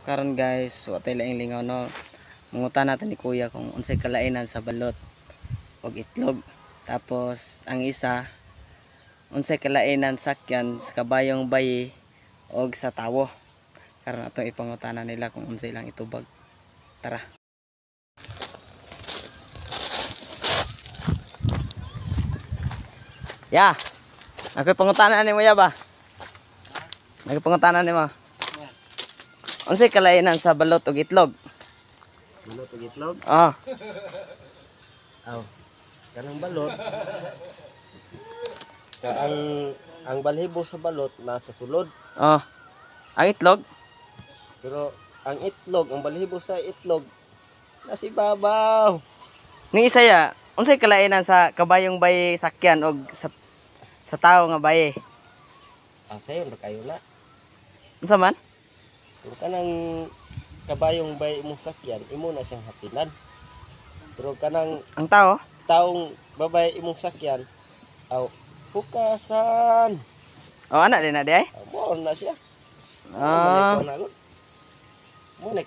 karon guys, so atay laing lingaw no. Mangutan natin ni kuya kung unsay kalainan sa balot og itlog. Tapos ang isa unsay kalainan sakyan sa kabayong bayi og sa tawo. Karon atong ipangutanan nila kung unsay lang itubag. Tara. Ya. Ako pangutanan ni mo ya ba? Nagpangutanan ni mo. Unsay kalainan sa balot ug itlog? Balot ug itlog? Ah. Aw. Kanang balot. Ang balhibo sa balot nasa sulod. Ah. Ang itlog? Pero ang itlog, ang balhibo sa itlog nasa ibabaw. Ning isa ya, unsay kalainan sa kabayong bayi sakyan og sa tawo nga bayi? Sayon ra kayo na. Unsa man? Kung kanang kabayong bay imong sakyan, imo na siyang hapilan. Pero kanang Ang tawo? taong babay imong sakyan, aw hukasan. Oh, anak din na di ay? Mo na siya. Ah. Mo na